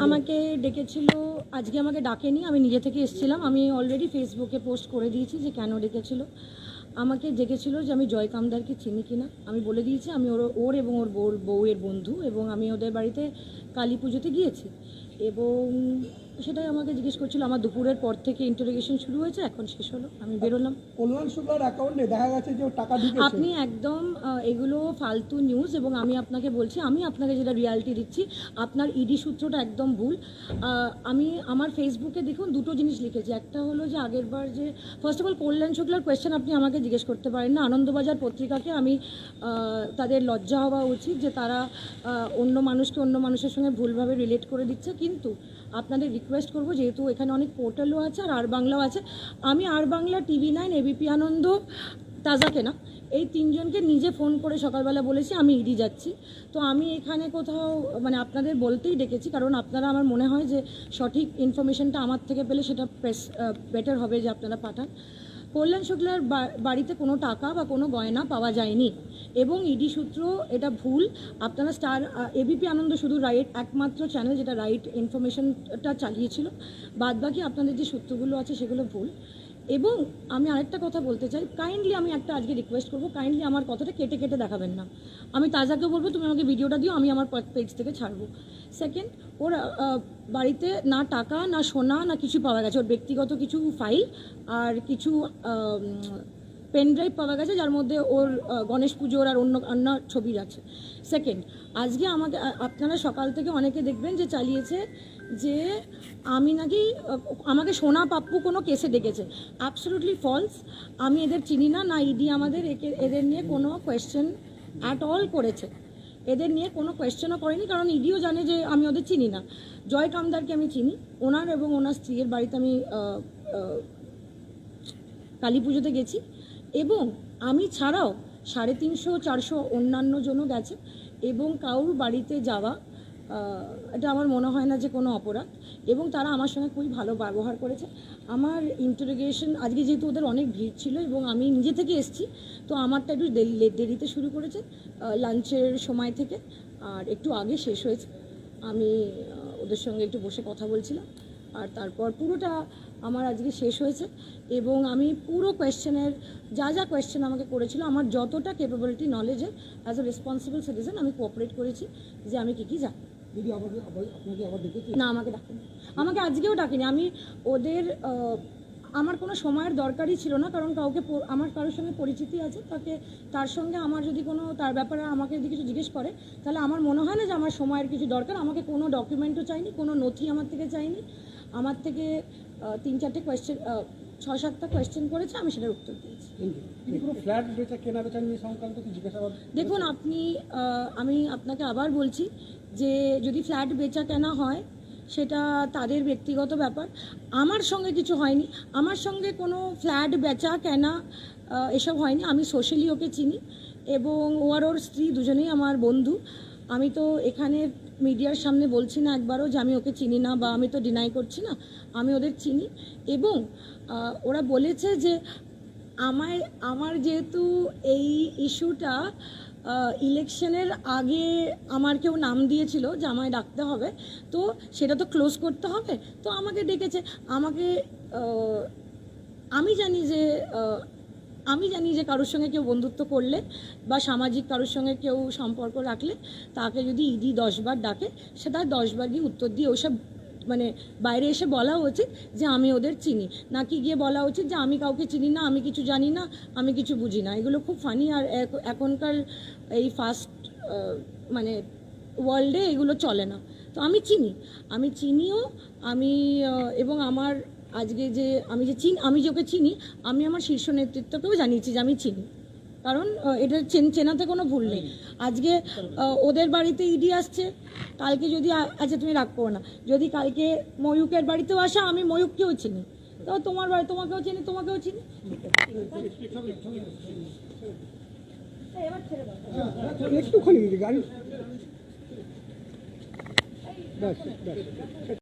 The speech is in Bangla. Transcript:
আমাকে ডেকেছিল, আজকে আমাকে ডাকেনি, আমি নিজে থেকে এসেছিলাম। আমি অলরেডি ফেসবুকে পোস্ট করে দিয়েছি যে কেন ডেকেছিল। আমাকে ডেকেছিল যে আমি জয় কামদারকে চিনি কিনা। আমি বলে দিয়েছি আমি ওর এবং ওর বউয়ের বন্ধু, এবং আমি ওদের বাড়িতে কালী পুজোতে গিয়েছি, এবং সেটাই আমাকে জিজ্ঞেস করছিল। আমার দুপুরের পর থেকে ইন্টারোগেশন শুরু হয়েছে, এখন শেষ হলো, আমি বেরোলাম। কল্যাণ শুক্লার অ্যাকাউন্টে দেখা গেছে যে টাকা ঢুকেছে। আপনি একদম এগুলো ফালতু নিউজ, এবং আমি আপনাকে বলছি, আমি আপনাকে যেটা রিয়ালিটি দিচ্ছি, আপনার ইডি সূত্রটা একদম ভুল। আমি আমার ফেসবুকে দেখুন দুটো জিনিস লিখেছি। একটা হলো যে আগেরবার যে ফার্স্ট অফ অল কল্যাণ শুক্লার কোয়েশ্চেন আপনি আমাকে জিজ্ঞেস করতে পারেন না। আনন্দবাজার পত্রিকাকে আমি তাদের লজ্জা হওয়া উচিত যে তারা অন্য মানুষকে অন্য মানুষের সঙ্গে ভুলভাবে রিলেট করে দিচ্ছে। কিন্তু আপনাদের রিকোয়েস্ট করবো, যেহেতু এখানে অনেক পোর্টালও আছে আর বাংলাও আছে, আমি বাংলা, TV9, এবিপি আনন্দ, তাজা কেনা, এই তিনজনকে নিজে ফোন করে সকালবেলা বলেছি আমি ইডি যাচ্ছি। তো আমি এখানে কোথাও মানে আপনাদের বলতেই ডেকেছি, কারণ আপনারা, আমার মনে হয় যে সঠিক ইনফরমেশনটা আমার থেকে পেলে সেটা বেটার হবে যে আপনারা পাঠান। কল্যাণ শুক্লার বাড়িতে কোনো টাকা বা কোনো গয়না পাওয়া যায়নি, এবং ইডি সূত্র এটা ভুল। আপনারা এবিপি আনন্দ শুধু রাইট একমাত্র চ্যানেল যেটা রাইট ইনফরমেশনটা চালিয়েছিল, বাদবাকি আপনাদের যে সূত্রগুলো আছে সেগুলো ভুল। এবং আমি আরেকটা কথা বলতে চাই, কাইন্ডলি আমি একটা আজকে রিকোয়েস্ট করবো, কাইন্ডলি আমার কথাটা কেটে কেটে দেখাবেন না। আমি তাজাকে বলবো তুমি আমাকে ভিডিওটা দিও, আমি আমার পেজ থেকে ছাড়বো। সেকেন্ড, ওর বাড়িতে না টাকা না সোনা না কিছু পাওয়া গেছে, ওর ব্যক্তিগত কিছু ফাইল আর কিছু পেন ড্রাইভ পাওয়া গেছে, যার মধ্যে ওর গণেশ পুজোর আর অন্য ছবি আছে। সেকেন্ড, আজকে আমাকে আপনারা সকাল থেকে অনেকে দেখবেন যে চালিয়েছে যে আমি নাকি আমাকে সোনা পাপ্পু কোনো কেসে ডেকেছে। Absolutely false. আমি এদের চিনি না, না ইডি আমাদের এদের নিয়ে কোনো কোয়েশ্চেন অ্যাট অল করেছে। এদের নিয়ে কোনো কোয়েশ্চেনও করেনি, কারণ ইডিও জানে যে আমি ওদের চিনি না। জয় কামদারকে আমি চিনি, ওনার এবং ওনার স্ত্রীর বাড়িতে আমি কালী পুজোতে গেছি, এবং আমি ছাড়াও 350-400 অন্যান্য জনও গেছে, এবং কারোর বাড়িতে যাওয়া এটা আমার মনে হয় না যে কোনো অপরাধ, এবং তারা আমার সঙ্গে খুবই ভালো ব্যবহার করেছে। আমার ইন্টারোগেশন আজকে যেহেতু ওদের অনেক ভিড় ছিল এবং আমি নিজে থেকে এসেছি, তো আমারটা একটু দেরিতে শুরু করেছে, লাঞ্চের সময় থেকে, আর একটু আগে শেষ হয়েছে। আমি ওদের সঙ্গে একটু বসে কথা বলছিলাম, আর তারপর পুরোটা আমার আজকে শেষ হয়েছে, এবং আমি পুরো কোয়েশ্চেনের যা কোয়েশ্চেন আমাকে করেছিল, আমার যতটা ক্যাপাবিলিটি নলেজের অ্যাজ এ রেসপন্সিবল সিটিজেন আমি কোঅপারেট করেছি যে আমি কী জানি। না, আমাকে ডাকেনি, আমাকে আজকেও ডাকেনি। আমি ওদের আমার কোনো সময়ের দরকারই ছিল না, কারণ আমার কারোর সঙ্গে পরিচিতি আছে, তার সঙ্গে আমার যদি কোনো তার ব্যাপারে আমাকে যদি কিছু জিজ্ঞেস করে, তাহলে আমার মনে হয় না যে আমার সময়ের কিছু দরকার। আমাকে কোনো ডকুমেন্টও চাইনি, কোনো নথি আমার থেকে চাইনি। আমার থেকে 3-4টে কোয়েশ্চেন, 6-7টা কোয়েশ্চেন করেছে, আমি সেটার উত্তর দিয়েছি। দেখুন আমি আপনাকে আবার বলছি যে যদি ফ্ল্যাট বেচা কেনা হয় সেটা তাদের ব্যক্তিগত ব্যাপার, আমার সঙ্গে কিছু হয়নি। আমার সঙ্গে কোনো ফ্ল্যাট বেচা কেনা এসব হয়নি। আমি সোশ্যালি ওকে চিনি, এবং ওর স্ত্রী দুজনেই আমার বন্ধু। আমি তো এখানে মিডিয়ার সামনে বলছি না একবারও যে আমি ওকে চিনি না, বা আমি তো ডিনাই করছি না, আমি ওদের চিনি। এবং ওরা বলেছে যে আমার যেহেতু এই ইস্যুটা ইলেকশনের আগে আমার কেউ নাম দিয়েছিল যে আমায় ডাকতে হবে, তো সেটা তো ক্লোজ করতে হবে, তো আমাকে ডেকেছে। আমি জানি যে কারোর সঙ্গে কেউ বন্ধুত্ব করলে বা সামাজিক কারোর সঙ্গে কেউ সম্পর্ক রাখলে তাকে যদি ইডি 10 বার ডাকে, সেটা 10 বার গিয়ে উত্তর দিয়ে ওসব মানে বাইরে এসে বলা উচিত যে আমি ওদের চিনি, নাকি গিয়ে বলা উচিত যে আমি কাউকে চিনি না, আমি কিছু জানি না, আমি কিছু বুঝি না। এগুলো খুব ফানি, আর এখনকার এই ফাস্ট মানে ওয়ার্ল্ডে এগুলো চলে না। তো আমি চিনিও এবং আমার আজকে যে আমি যে ওকে চিনি, আমি আমার শীর্ষ নেতৃত্বকেও জানিয়েছি যে আমি চিনি, কারণ এটা চেনাতে কোনো ভুল নেই। আজকে ওদের বাড়িতে ইডি আসছে, কালকে যদি আচ্ছা তুমি রাগ করো না, যদি কালকে ময়ূকের বাড়িতেও আসা, আমি ময়ূককেও চিনি, তো তোমার বাড়ি তোমাকেও চিনি। এবার ছেড়ে দাও।